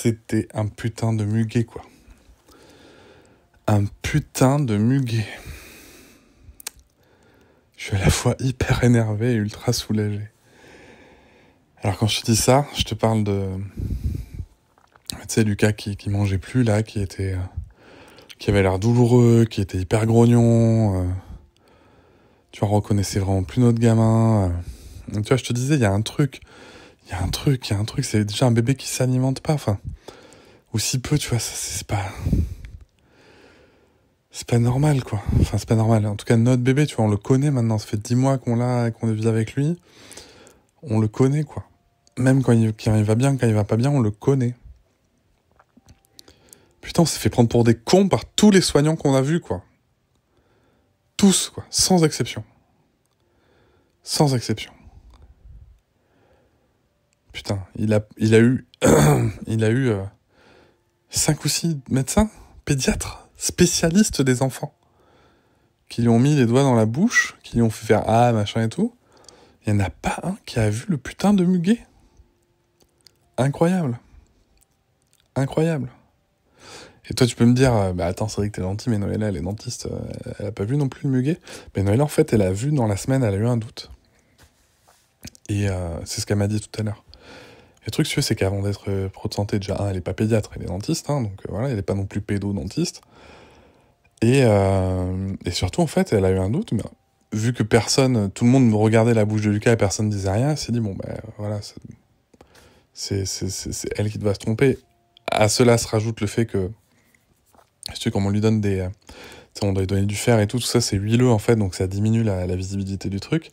c'était un putain de muguet, quoi. Un putain de muguet. Je suis à la fois hyper énervé et ultra soulagé. Alors quand je te dis ça, je te parle de... Tu sais, Lucas qui mangeait plus, là, qui avait l'air douloureux, qui était hyper grognon. Tu vois, on reconnaissait vraiment plus notre gamin. Tu vois, je te disais, il y a un truc, c'est déjà un bébé qui s'alimente pas, enfin... Ou si peu, tu vois, ça, c'est pas... C'est pas normal, quoi. Enfin, c'est pas normal. En tout cas, notre bébé, tu vois, on le connaît maintenant. Ça fait 10 mois qu'on vit avec lui. On le connaît, quoi. Même quand il va bien, quand il va pas bien, on le connaît. Putain, on s'est fait prendre pour des cons par tous les soignants qu'on a vus, quoi. Tous, quoi. Sans exception. Sans exception. Putain, il a eu... il a eu 5 ou 6 médecins, pédiatres, spécialistes des enfants, qui lui ont mis les doigts dans la bouche, qui lui ont fait faire « Ah, machin et tout ». Il n'y en a pas un qui a vu le putain de muguet. Incroyable. Incroyable. Et toi, tu peux me dire, bah attends, c'est vrai que t'es gentil, mais Noëlla, elle est dentiste, elle a pas vu non plus le muguet. Mais Noëlla, en fait, elle a vu dans la semaine, elle a eu un doute. Et c'est ce qu'elle m'a dit tout à l'heure. Et le truc, c'est qu'avant d'être pro de santé, déjà, elle est pas pédiatre, elle est dentiste, hein, donc voilà, elle est pas non plus pédo-dentiste. Et surtout, en fait, elle a eu un doute, mais vu que tout le monde regardait la bouche de Lucas et personne ne disait rien, elle s'est dit, bon, ben voilà, c'est elle qui doit se tromper. À cela se rajoute le fait que, tu sais, comme on lui donne on doit lui donner du fer et tout ça, c'est huileux, en fait, donc ça diminue la visibilité du truc.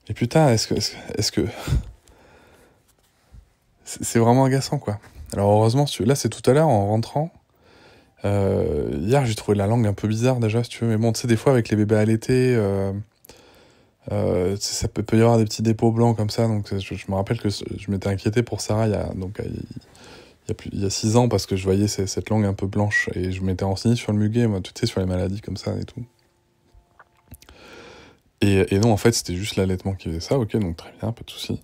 Et putain, est-ce que... C'est vraiment agaçant, quoi. Alors heureusement, là, c'est tout à l'heure, en rentrant. Hier, j'ai trouvé la langue un peu bizarre, déjà, si tu veux. Mais bon, tu sais, des fois, avec les bébés allaités... ça peut y avoir des petits dépôts blancs comme ça, donc je me rappelle que je m'étais inquiété pour Sarah il y a 6 ans parce que je voyais cette langue un peu blanche et je m'étais renseigné sur le muguet, moi, tu sais, sur les maladies comme ça et tout. Et non, en fait, c'était juste l'allaitement qui faisait ça, ok, donc très bien, pas de soucis.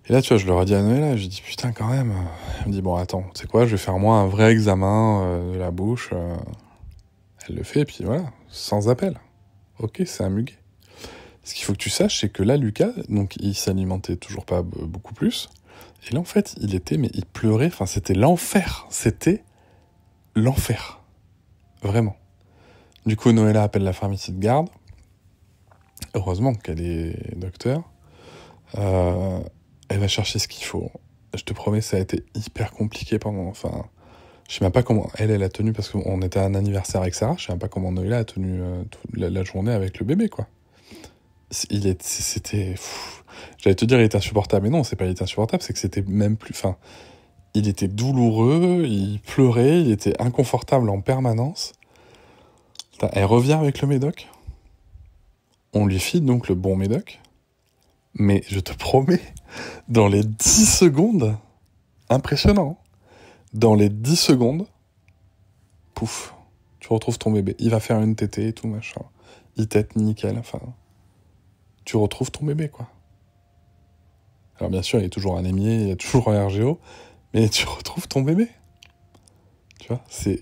Et là, tu vois, je leur ai dit à Noëlla, j'ai dit putain, quand même. Elle me dit, bon, attends, tu sais quoi, je vais faire moi un vrai examen de la bouche. Elle le fait, et puis voilà, sans appel. Ok, c'est un muguet. Ce qu'il faut que tu saches, c'est que là, Lucas, donc il s'alimentait toujours pas beaucoup plus. Et là, en fait, il pleurait. Enfin, c'était l'enfer. C'était l'enfer. Vraiment. Du coup, Noëlla appelle la pharmacie de garde. Heureusement qu'elle est docteur. Elle va chercher ce qu'il faut. Je te promets, ça a été hyper compliqué pendant... Enfin, je sais même pas comment elle a tenu, parce qu'on était à un anniversaire avec Sarah, je sais même pas comment Noëlla a tenu la journée avec le bébé, quoi. C'était... J'allais te dire, il était insupportable, mais non, c'est pas il était insupportable, c'est que c'était même plus... Enfin, il était douloureux, il pleurait, il était inconfortable en permanence. Elle revient avec le médoc. On lui file donc le bon médoc. Mais je te promets, dans les 10 secondes, impressionnant, dans les 10 secondes, pouf, tu retrouves ton bébé. Il va faire une tétée et tout, machin. Il tète nickel, enfin... Tu retrouves ton bébé, quoi. Alors bien sûr, il est toujours anémié, il y a toujours un RGO, mais tu retrouves ton bébé. Tu vois, c'est...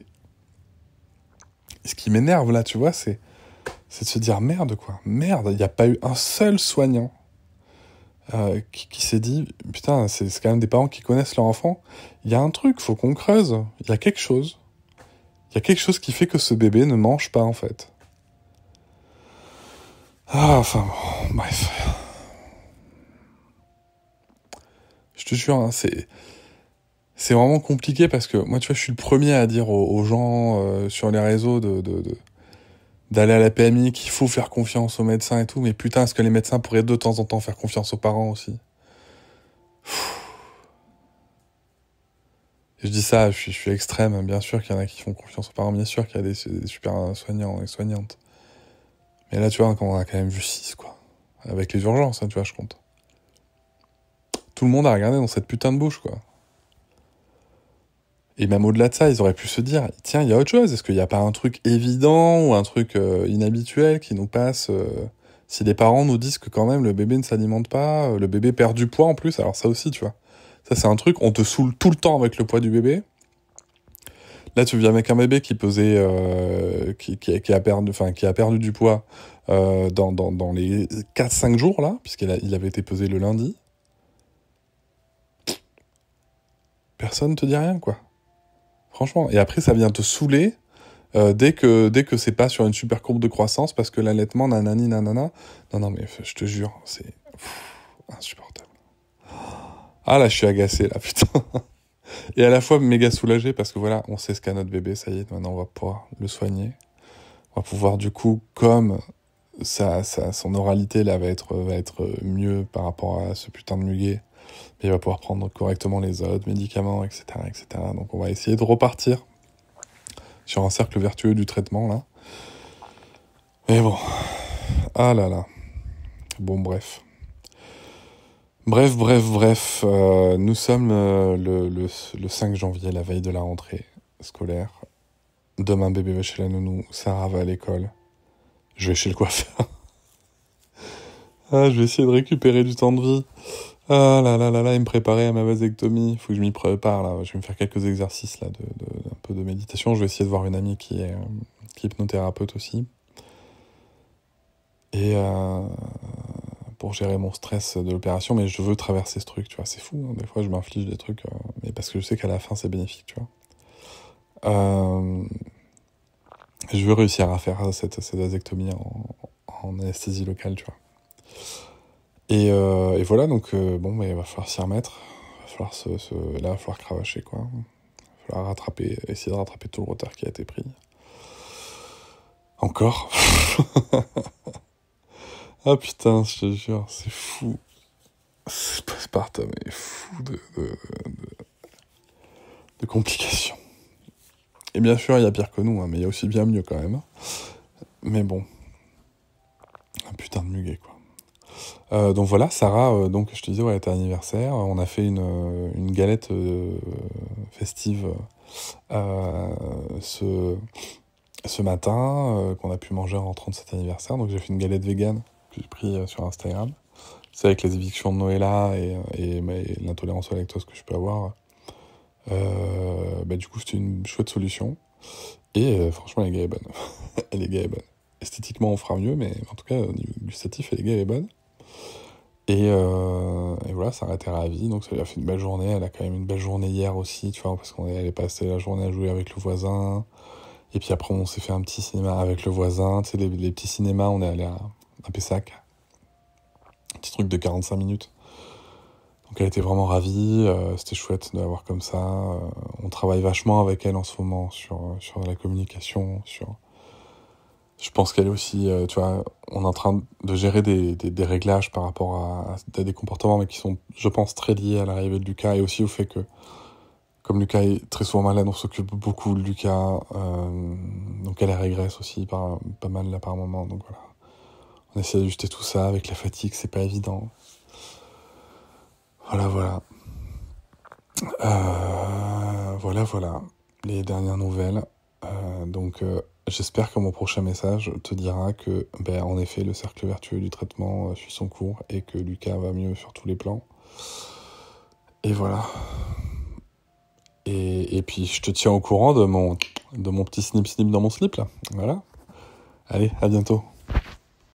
Ce qui m'énerve, là, tu vois, c'est de se dire, merde, quoi. Merde, il n'y a pas eu un seul soignant qui s'est dit, putain, c'est quand même des parents qui connaissent leur enfant. Il y a un truc, faut qu'on creuse. Il y a quelque chose. Il y a quelque chose qui fait que ce bébé ne mange pas, en fait. Ah, enfin, bon, bref. Je te jure, hein, c'est vraiment compliqué parce que moi, tu vois, je suis le premier à dire aux gens sur les réseaux d'aller à la PMI, qu'il faut faire confiance aux médecins et tout, mais putain, est-ce que les médecins pourraient de temps en temps faire confiance aux parents aussi ? Et je dis ça, je suis extrême, bien sûr qu'il y en a qui font confiance aux parents, bien sûr qu'il y a des super soignants et soignantes. Mais là, tu vois, on a quand même vu 6, quoi. Avec les urgences, hein, tu vois, je compte. Tout le monde a regardé dans cette putain de bouche, quoi. Et même au-delà de ça, ils auraient pu se dire, tiens, il y a autre chose. Est-ce qu'il n'y a pas un truc évident ou un truc inhabituel qui nous passe si les parents nous disent que quand même le bébé ne s'alimente pas, le bébé perd du poids en plus, alors ça aussi, tu vois. Ça, c'est un truc, on te saoule tout le temps avec le poids du bébé. Là, tu vis avec un bébé qui pesait, qui a perdu du poids dans les 4-5 jours, là, il avait été pesé le lundi. Personne ne te dit rien, quoi. Franchement. Et après, ça vient te saouler dès que c'est pas sur une super courbe de croissance, parce que l'allaitement, nanani, nanana. Non, mais je te jure, c'est insupportable. Ah là, je suis agacé, là, putain. Et à la fois méga soulagé, parce que voilà, on sait ce qu'a notre bébé, ça y est, maintenant on va pouvoir le soigner. On va pouvoir, du coup, comme son oralité, là, va être mieux par rapport à ce putain de muguet, il va pouvoir prendre correctement les autres médicaments, etc., etc. Donc on va essayer de repartir sur un cercle vertueux du traitement, là. Et bon. Ah là là. Bon, bref. Bref. Nous sommes le 5 janvier, la veille de la rentrée scolaire. Demain, bébé va chez la nounou. Sarah va à l'école. Je vais chez le coiffeur. Je vais essayer de récupérer du temps de vie. Ah là là là là, et me préparer à ma vasectomie. Il faut que je m'y prépare, là. Je vais me faire quelques exercices, là, un peu de méditation. Je vais essayer de voir une amie qui est hypnothérapeute aussi. Et pour gérer mon stress de l'opération, mais je veux traverser ce truc, tu vois. C'est fou, hein. Des fois, je m'inflige des trucs, mais parce que je sais qu'à la fin, c'est bénéfique, tu vois. Je veux réussir à faire cette vasectomie en anesthésie locale, tu vois. Et voilà, donc bon, mais il va falloir s'y remettre. Là, il va falloir cravacher, quoi. Il va falloir essayer de rattraper tout le retard qui a été pris. Encore. Ah putain, je te jure, c'est fou. Ce postpartum est fou de complications. Et bien sûr, il y a pire que nous, hein, mais il y a aussi bien mieux quand même. Mais bon. Un putain de muguet, quoi. Donc voilà, Sarah, donc je te disais, ouais, était anniversaire. On a fait une galette festive ce matin, qu'on a pu manger en rentrant de cet anniversaire. Donc j'ai fait une galette végane que j'ai pris sur Instagram. C'est avec les évictions de Noëlla et l'intolérance au lactose que je peux avoir. Du coup, c'était une chouette solution. Et franchement, elle est bonne. Elle est bonne. Esthétiquement, on fera mieux, mais en tout cas, au niveau gustatif, elle est bonne. Et voilà, Sarah était ravie, donc ça lui a fait une belle journée. Elle a quand même une belle journée hier aussi, tu vois, parce qu'elle est passée la journée à jouer avec le voisin. Et puis après, on s'est fait un petit cinéma avec le voisin. Tu sais, les petits cinémas, on est allé à Pessac. Un petit truc de 45 minutes. Donc elle était vraiment ravie, c'était chouette de la voir comme ça. On travaille vachement avec elle en ce moment sur la communication, Je pense qu'elle est aussi, tu vois, on est en train de gérer des réglages par rapport à des comportements, mais qui sont, je pense, très liés à l'arrivée de Lucas et aussi au fait que, comme Lucas est très souvent malade, on s'occupe beaucoup de Lucas, donc elle régresse aussi pas mal là par moment, donc voilà. On essaie d'ajuster tout ça avec la fatigue, c'est pas évident. Voilà. Voilà. Les dernières nouvelles. Donc, j'espère que mon prochain message te dira que, en effet, le cercle vertueux du traitement suit son cours et que Lucas va mieux sur tous les plans. Et voilà. Et puis, je te tiens au courant de mon petit snip-snip dans mon slip, là. Voilà. Allez, à bientôt.